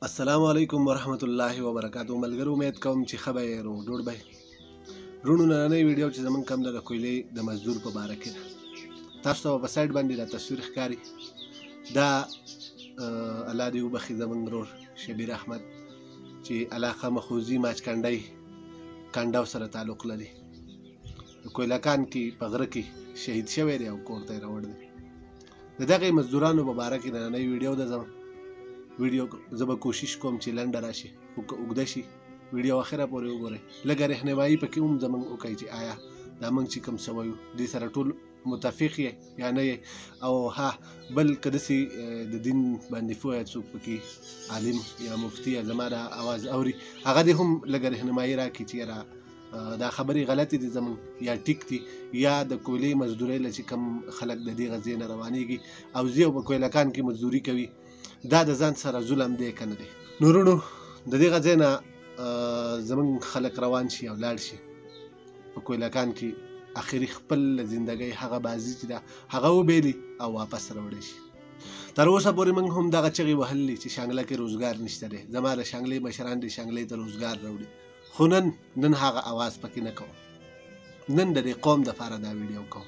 السلام علیکم ورحمت الله وبرکاتو. ملګرو امید کوم چې ښه به یې روغ جوړ به یې. وروڼو نننۍ ویډیو چې زموږ کوم ده د کویلې د مزدور په باره کې ده. تاسو ته په سایډ باندې دا تصویر ښکاري، دا الله دې وبخي زموږ ورور شبیر احمد چې علاقه مخوزي ماچکنډۍ کنډو سره تعلق لري. د کویلکان کې په غره کې شهید شوی دی او کور ته یې راوړ دی. د دغې مزدورانو په باره کې نننۍ ویډیو ده. ویډیو زه به کوشش کوم چې لنډه راشي، اوږده شي، ویډیو اخره پورې وګورئ. لږه رهنمایي پکې هم زموږ وکړئ چې آیا دا موږ چې کوم څه وایو دې سره ټول متفق یې یا نه یې، او ها بل که داسې د دین باندې پوهه څوک پکې عالم یا مفتي یا زما دا اواز اوري، هغه دې هم لږه رهنمایي راکړي چې یاره دا خبرې غلطې دي زموږ یا ټیک دي، یا د کویلې مزدورۍ له چې کوم خلک د دې غځې نه روانېږي او ځي او په کویلکان کې مزدوري کوي، دا د ځان سره ظلم دی که نه دی؟ نو وروڼو د دې غځې نه زموږ خلک روان شي او لاړ شي په کویلکان کې اخري خپل زندګۍ هغه بازي چې ده هغه وبیلي او واپس راوړی شي. تر اوسه پورې موږ هم دغه چغې وهلې چې شانګله کې روزګار نشته دی، زما د شانګلې مشران دې شانګلې ته روزګار راوړي، خو نن هغه اواز پکې نه کوم. نن د دې قوم دپاره دا ویډیو کوم.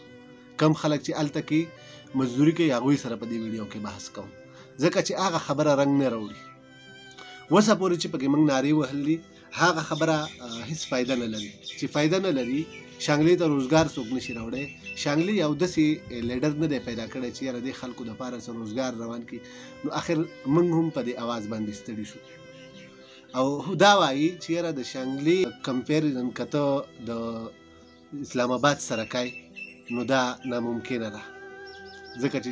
کم خلک چې هلته کې مزدوري کوي هغوی سره په دې ویډیو کې بحث کوم، ځکه چې هغه خبره رنګ نه راوړي. اوسه پورې چې پکې موږ نارې وهلې هغه خبره هیڅ فایده نه لري. چې فایده نه لري، شانګلې ته روزګار څوک نشي راوړی. شانګلې یو داسې لیډر نه دی پیدا کړی چې یاره دې خلکو دپاره څه روزګار روان کړي. نو اخر موږ هم په دې اواز باندې ستړي شو او دا وایي چې یاره د شانګلې کمپیریزن که ته د اسلام آباد سره کوي نو دا ناممکنه ده، ځکه چې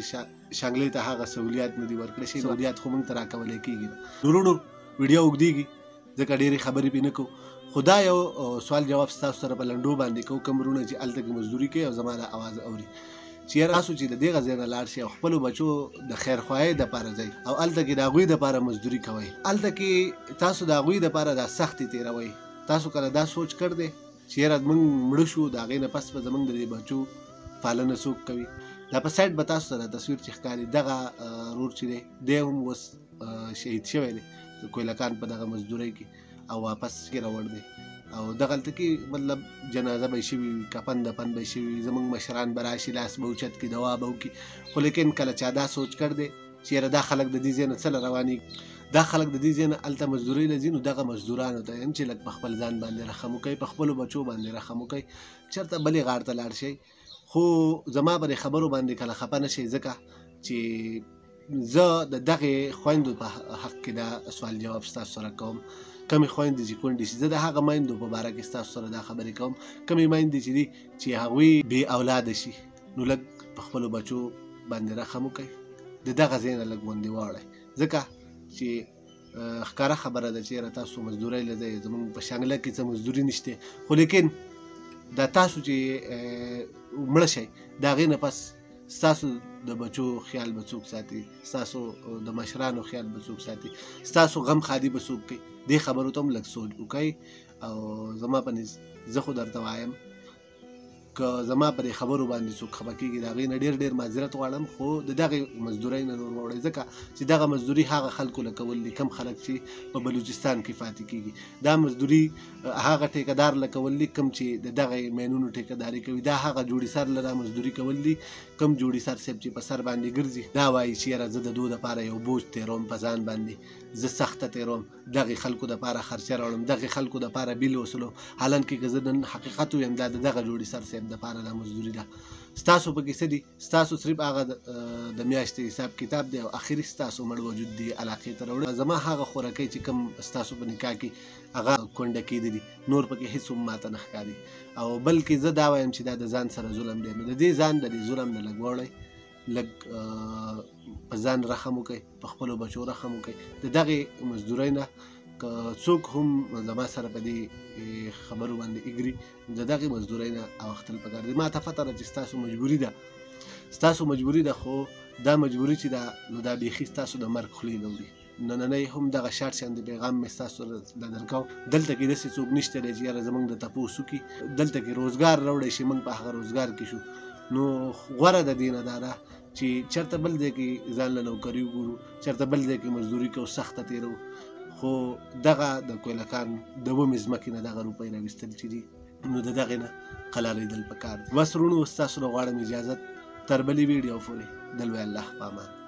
شانګلې ته هغه سهولیات نه دي ورکړی شوي. سهولیات خو موږ ته راکولی کېږي. وروڼو ویډیو اوږدېږي ځکه ډېرې خبرې پرې نه کوو، خو دا یو سوال جواب ستاسو سره په لنډو باندې کوو. کوم وروڼه چې هلته کې مزدوري کوي او زما د اواز اوري چې یاره تاسو چې د دې غځې نه لاړ شئ او خپلو بچو د خیرخواهۍ دپاره ځئ او هلته کې د هغوی دپاره مزدوري کوئ، هلته کې تاسو د هغوی دپاره دا سختې تېروئ. تاسو کله دا سوچ کړ دی چې یاره موږ مړه شو، د هغې نه پس به زموږ د دې بچو پالنه څوک کوي؟ دا په سایډ به تاسو سره تصویر چې ښکاري، دغه رور چې دی هم اوس شهید شوی دی د کویلکان په دغه مزدورۍ کې او واپس یې راوړ دی او دغلته کې مطلب جنازه به یې شوي وي، کفن دفن به یې شوي وي، زموږ مشران به راشي، لاس به اوچت کړي، دعا به وکړي. خو لیکن کله چا دا سوچ کړ دی چې یاره دا خلک د دې ځای نه څه له روانېږي، دا خلک د دې ځای نه هلته مزدورۍ له ځي، نو دغه مزدورانو ته یم چې لږ په خپل ځان باندې رحم وکړئ، په خپلو بچو باندې رحم وکړئ. چېرته بلې غاړ ته لاړ شئ. خو زما په دې خبرو باندې کله خفه نه شئ، ځکه چې زه د دغې خویندو په حق کې دا سوال جواب ستاسو سره کوم. کمې خویندې چې کونډې شي، زه د هغه میندو په باره کې ستاسو سره دا خبرې کوم. کمې میندې چې دي چې هغوی بې اولاده شي، نو لږ په خپلو بچو باندې رحم وکړئ، د دغه ځای نه لږ غوندې واوړئ، ځکه چې ښکاره خبره ده چې یاره تاسو مزدورۍ له ځایه، زموږ په شانګله کې څه مزدوري نشته، خو لیکن دا تاسو چې مړه شئ د هغې نه پس ستاسو د بچو خیال به څوک ساتي، ستاسو د مشرانو خیال به څوک ساتي، ستاسو غم خادي به څوک کوي؟ دې خبرو ته هم لږ سوچ وکړئ. او زما په نظر زه خو درته وایم که زما په دې خبرو باندې څوک خفه کېږي د هغې نه ډېر معذرت غواړم، خو د دغې مزدورۍ نه نور واوړئ، ځکه چې دغه مزدوري هغه خلکو له کول دي کم خلک چې په بلوچستان کې پاتې کېږي. دا مزدوري هغه ټیکهدار له کول دي کم چې د دغې مینونو ټیکهداري کوي. دا هغه جوړي سر له دا مزدوري کول دي کم جوړي سر صاحب چې په سر باندې ګرځي، دا وایي چې یاره زه د دو دپاره یو بوج تېروم په ځان باندې، زه سخته تېروم، دغې خلکو دپاره خرچه راوړم، دغې خلکو دپاره بیل وسلو. حالانکې که زه نن حقیقت ویم دا د دغه جوړي سر صاحب دپاره دا مزدوري ده. ستاسو پکې څه دي؟ ستاسو صرف هغه د میاشتې حساب کتاب دی او اخري ستاسو مړ وجود دی علاقې ته راوړي. زما هغه خوراکۍ چې کوم ستاسو په نکاح کې هغه کونډه کېدلي، نور پکې هېڅ هم ماته نه ښکاري. او بلکې زه دا وایم چې دا د ځان سره ظلم دی. نو د دې ځان د دې ظلم نه لږ واوړئ، لږ په ځان رحم وکړئ، په خپلو بچو رحم وکړئ. د دغې مزدورۍ نه که څوک هم زما سره په دې خبرو باندې اګري، د دغې مزدورۍ نه اوښتل پکار دي. ما ته پته ده چې ستاسو مجبوري ده، ستاسو مجبوري ده، خو دا مجبوري چې ده نو دا بیخي ستاسو د مرګ خولې نه وړي. نننۍ هم دغه شاټ شاندې پیغام مې ستاسو سره درکوم. دلته کې داسې څوک نشته دی چې یاره زموږ د تپوس وکړي، دلته کې روزګار راوړی شي، موږ په هغه روزګار کې شو. نو غوره د دې نه دا ده چې چېرته بل ځای کې ځان له نوکري وګورو، چېرته بل ځای کې مزدوري کوو، سخته تېروو، خو دغه د کویلکان د ومې ځمکې نه دغه روپۍ راویستل چې دي نو د دغې نه قلاریدل پکار دي. بس وروڼو ستاسو نه غواړم اجازت تر بلې ویډیو پورې د لوی الله په امان.